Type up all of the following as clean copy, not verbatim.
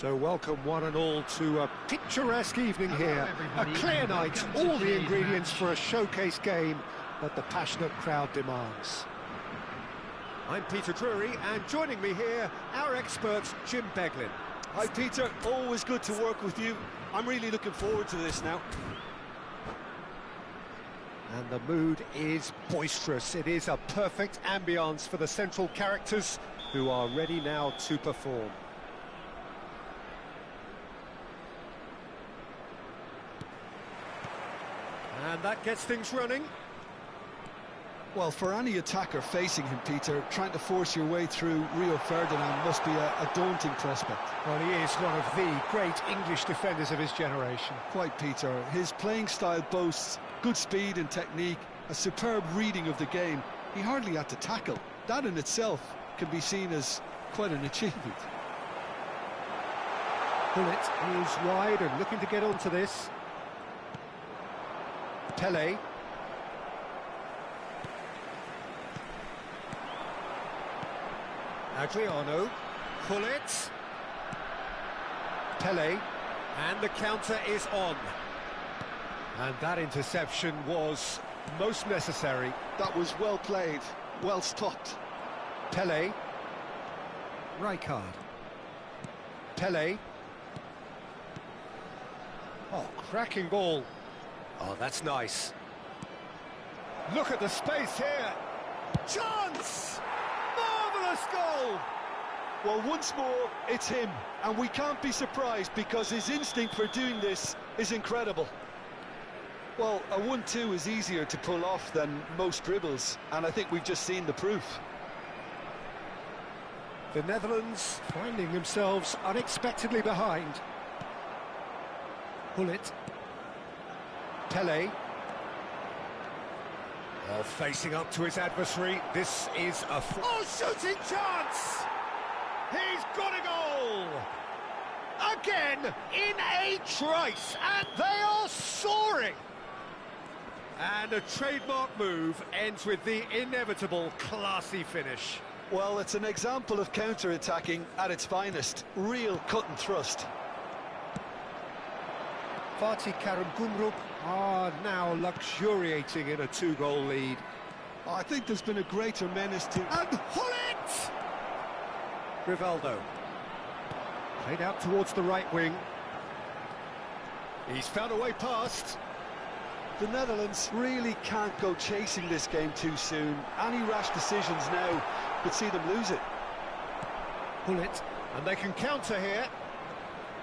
So welcome one and all to a picturesque evening here. A clear night, all the ingredients for a showcase game that the passionate crowd demands. I'm Peter Drury, and joining me here, our expert, Jim Beglin. Hi Peter, always good to work with you. I'm really looking forward to this now. And the mood is boisterous. It is a perfect ambience for the central characters who are ready now to perform. And that gets things running. Well, for any attacker facing him, Peter, trying to force your way through Rio Ferdinand must be a daunting prospect. Well, he is one of the great English defenders of his generation. Quite, Peter. His playing style boasts good speed and technique, a superb reading of the game. He hardly had to tackle. That in itself can be seen as quite an achievement. Bullet is wide and looking to get onto this. Pele. Adriano. Bullet. Pele. And the counter is on. And that interception was most necessary. That was well played, well stopped. Pele. Rijkaard. Pele. Oh, cracking ball. Oh, that's nice. Look at the space here. Chance! Marvellous goal! Well, once more, it's him. And we can't be surprised because his instinct for doing this is incredible. Well, a 1-2 is easier to pull off than most dribbles, and I think we've just seen the proof. The Netherlands finding themselves unexpectedly behind. Bullet. Pele. Oh, facing up to his adversary. This is a... Oh, shooting chance! He's got a goal! Again, in a trice, and they are soaring! And a trademark move ends with the inevitable classy finish. Well, it's an example of counter-attacking at its finest. Real cut and thrust. Fatih Karagümrük are now luxuriating in a two-goal lead. Oh, I think there's been a greater menace to... And Hullet! Rivaldo. Played out towards the right wing. He's found a way past. The Netherlands really can't go chasing this game too soon. Any rash decisions now could see them lose it. Hullet. And they can counter here.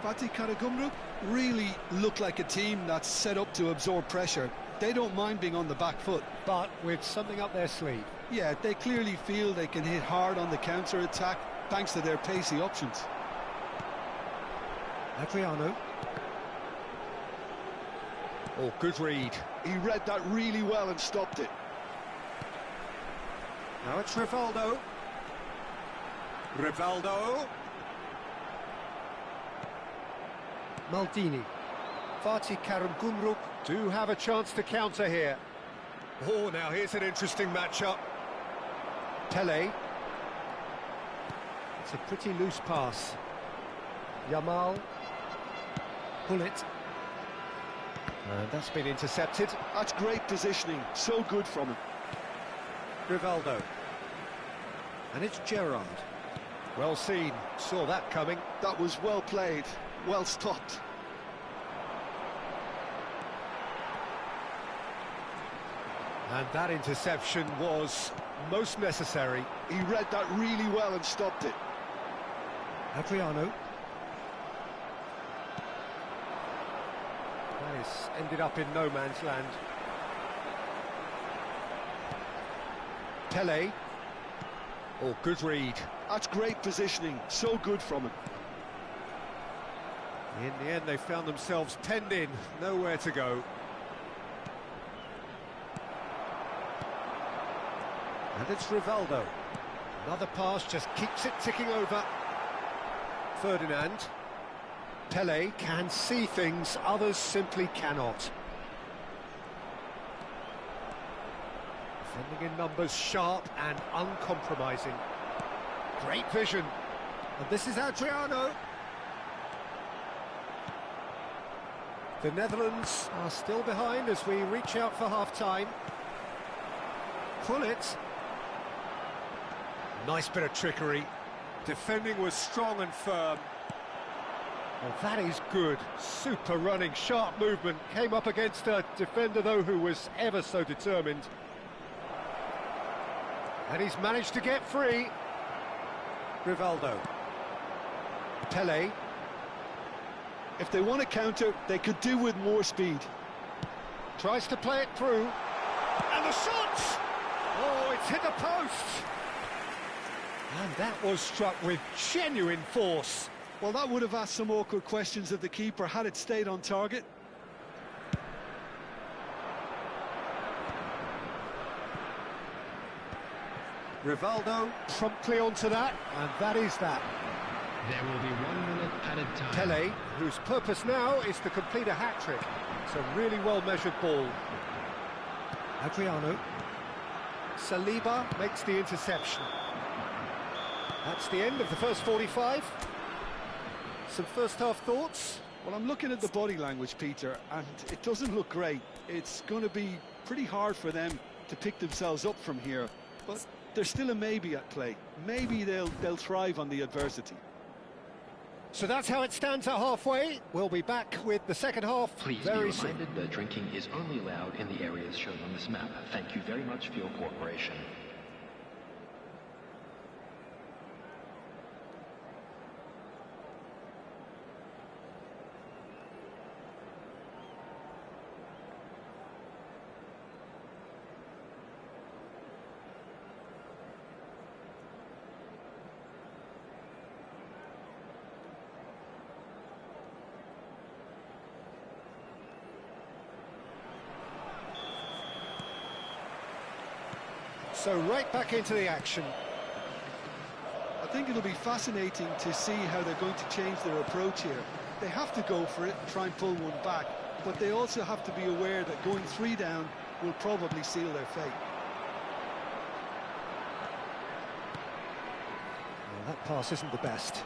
Fatih Karagümrük really look like a team that's set up to absorb pressure. They don't mind being on the back foot. But with something up their sleeve. Yeah, they clearly feel they can hit hard on the counter-attack thanks to their pacey options. Adriano. Oh, good read. He read that really well and stopped it. Now it's Rivaldo. Rivaldo. Maldini. Fatih Karagümrük do have a chance to counter here. Oh, now here's an interesting matchup. Pele. It's a pretty loose pass. Yamal. Bullet. And that's been intercepted. That's great positioning, so good from him. Rivaldo. And it's Gerrard. Well seen, saw that coming. That was well played, well stopped. And that interception was most necessary. He read that really well and stopped it. Adriano. This ended up in no man's land. Pele. Oh, good read. That's great positioning, so good from him. In the end, they found themselves penned in, nowhere to go. And it's Rivaldo. Another pass just keeps it ticking over. Ferdinand. Pele can see things others simply cannot. Defending in numbers, sharp and uncompromising. Great vision. And this is Adriano. The Netherlands are still behind as we reach out for half-time. Pull it. Nice bit of trickery. Defending was strong and firm. Well, that is good. Super running, sharp movement. Came up against a defender, though, who was ever so determined. And he's managed to get free. Rivaldo. Pelé. If they want to counter, they could do with more speed. Tries to play it through. And the shot! Oh, it's hit the post! And that was struck with genuine force. Well, that would have asked some awkward questions of the keeper had it stayed on target. Rivaldo promptly onto that, and that is that. There will be 1 minute added time. Pelé, whose purpose now is to complete a hat-trick. It's a really well-measured ball. Adriano. Saliba makes the interception. That's the end of the first 45. Some first-half thoughts? Well, I'm looking at the body language, Peter, and it doesn't look great. It's going to be pretty hard for them to pick themselves up from here, but there's still a maybe at play. Maybe they'll thrive on the adversity. So that's how it stands at halfway. We'll be back with the second half Please very be soon. reminded that drinking is only allowed in the areas shown on this map. Thank you very much for your cooperation. So right back into the action. I think it'll be fascinating to see how they're going to change their approach here. They have to go for it and try and pull one back, but they also have to be aware that going 3 down will probably seal their fate. Well, that pass isn't the best.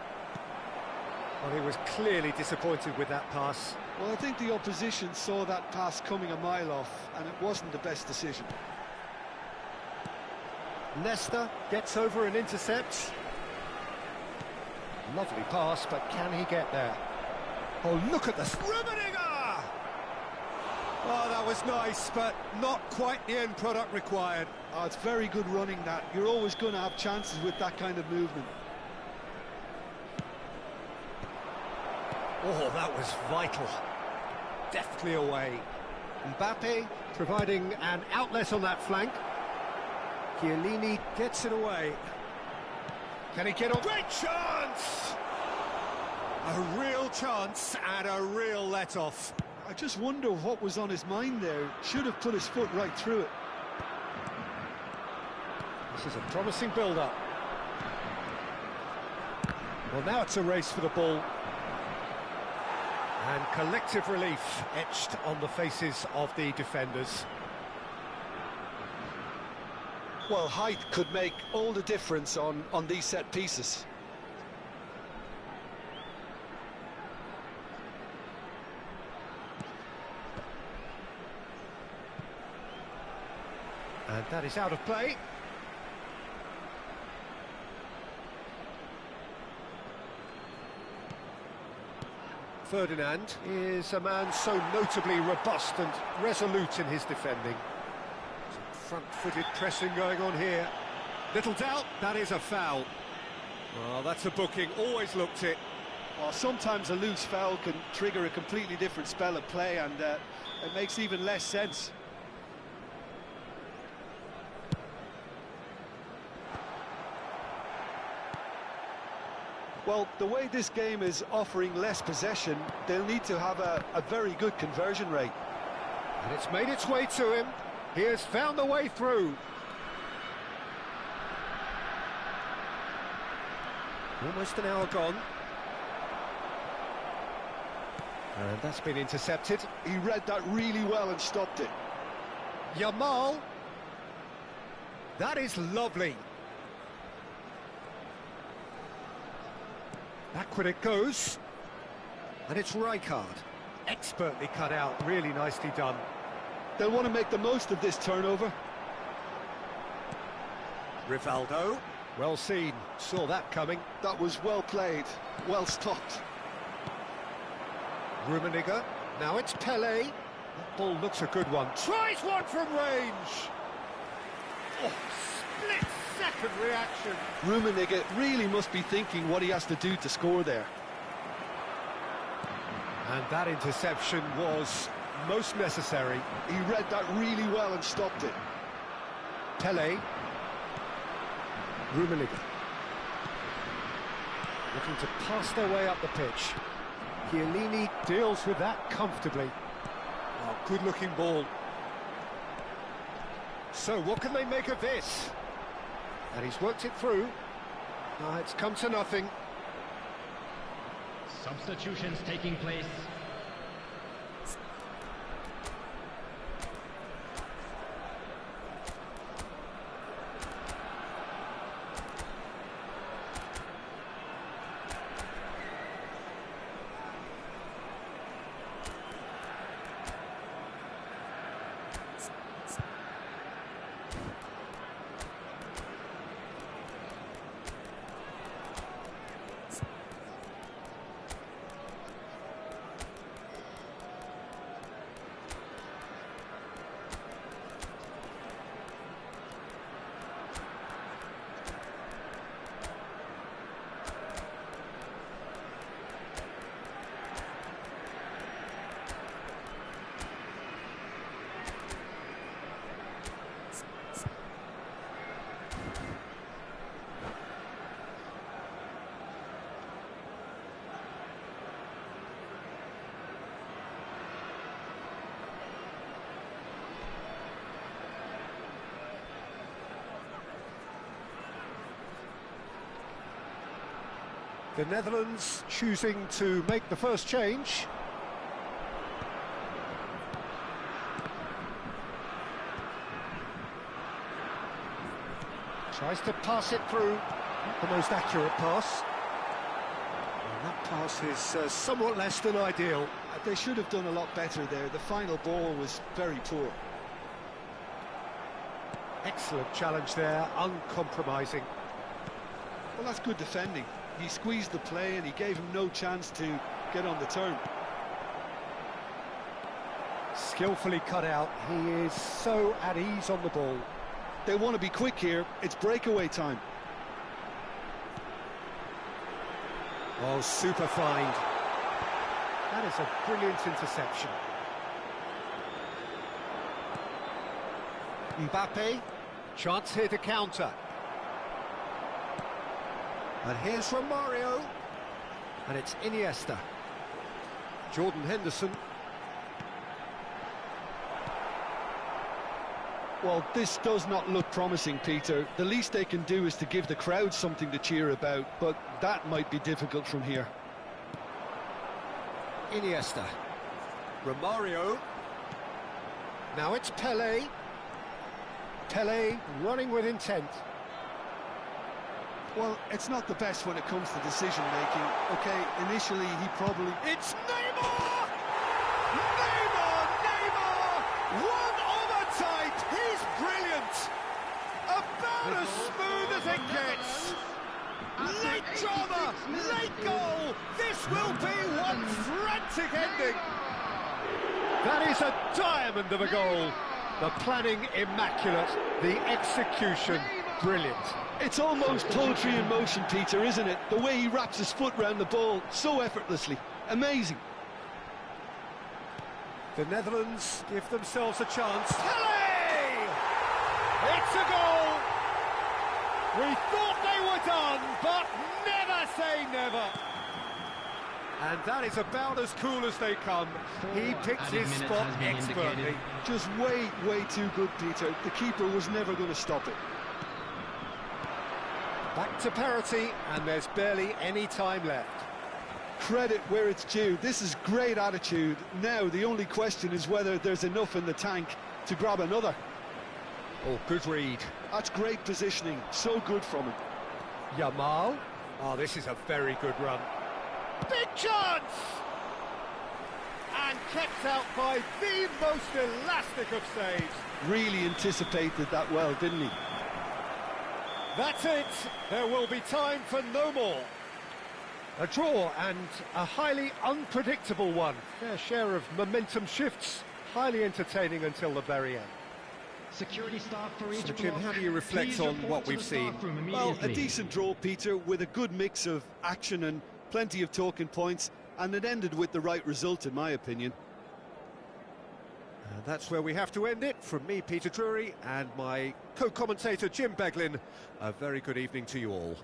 Well, he was clearly disappointed with that pass. Well, I think the opposition saw that pass coming a mile off, and it wasn't the best decision. Nesta gets over and intercepts. Lovely pass, but can he get there? Oh, look at this. Rummenigge! Oh, that was nice, but not quite the end product required. Oh, it's very good running, that. You're always going to have chances with that kind of movement. Oh, that was vital. Deftly away. Mbappe providing an outlet on that flank. Chiellini gets it away. Can he get on? Great chance! A real chance and a real let-off. I just wonder what was on his mind there. Should have put his foot right through it. This is a promising build-up. Well, now it's a race for the ball. And collective relief etched on the faces of the defenders. Well, height could make all the difference on these set pieces. And that is out of play. Ferdinand is a man so notably robust and resolute in his defending. Front-footed pressing going on here. Little doubt, that is a foul. Well, that's a booking, always looked it. Well, sometimes a loose foul can trigger a completely different spell of play, and it makes even less sense. Well, the way this game is offering less possession, they'll need to have a very good conversion rate. And it's made its way to him. He has found the way through. Almost an hour gone. And that's been intercepted. He read that really well and stopped it. Yamal. That is lovely. Backward it goes. And it's Rijkaard. Expertly cut out, really nicely done. They'll want to make the most of this turnover. Rivaldo, well seen, saw that coming. That was well played, well stopped. Rummenigge, now it's Pelé. That ball looks a good one. Tries one from range. Oh, split-second reaction. Rummenigge really must be thinking what he has to do to score there. And that interception was most necessary. He read that really well and stopped it. Pelé. Rummenigge. Looking to pass their way up the pitch. Chiellini deals with that comfortably. Oh, good-looking ball. So, what can they make of this? And he's worked it through. It's come to nothing. Substitutions taking place. The Netherlands choosing to make the first change. Tries to pass it through. Not the most accurate pass. And that pass is somewhat less than ideal. They should have done a lot better there. The final ball was very poor. Excellent challenge there, uncompromising. Well, that's good defending. He squeezed the play and he gave him no chance to get on the turn. Skillfully cut out. He is so at ease on the ball. They want to be quick here. It's breakaway time. Oh, super find. That is a brilliant interception. Mbappe, chance here to counter. And here's Romario. And it's Iniesta. Jordan Henderson. Well, this does not look promising, Peter. The least they can do is to give the crowd something to cheer about, but that might be difficult from here. Iniesta. Romario. Now it's Pelé. Pelé running with intent. Well, it's not the best when it comes to decision-making. Okay, initially he probably... It's Neymar! Neymar! One of a type! He's brilliant! About as smooth as it gets! Late drama! Late goal! This will be one frantic ending! That is a diamond of a goal! The planning immaculate, the execution brilliant. It's almost poetry in motion, Peter, isn't it? The way he wraps his foot round the ball so effortlessly. Amazing. The Netherlands give themselves a chance. Pelé! It's a goal! We thought they were done, but never say never. And that is about as cool as they come. He picks his spot expertly. Just way too good, Peter. The keeper was never going to stop it. Back to parity, and there's barely any time left. Credit where it's due. This is great attitude. Now, the only question is whether there's enough in the tank to grab another. Oh, good read. That's great positioning. So good from him. Yamal. Oh, this is a very good run. Big chance! and kept out by the most elastic of saves. Really anticipated that well, didn't he? That's it. There will be time for no more. A draw, and a highly unpredictable one. Fair share of momentum shifts. Highly entertaining until the very end. Security staff for each So, Jim, block. how do you reflect Please on report what to we've the seen? staff room Well, a immediately. decent draw, Peter, with a good mix of action and plenty of talking points, and it ended with the right result, in my opinion. And that's where we have to end it. From me, Peter Drury, and my co-commentator, Jim Beglin. A very good evening to you all.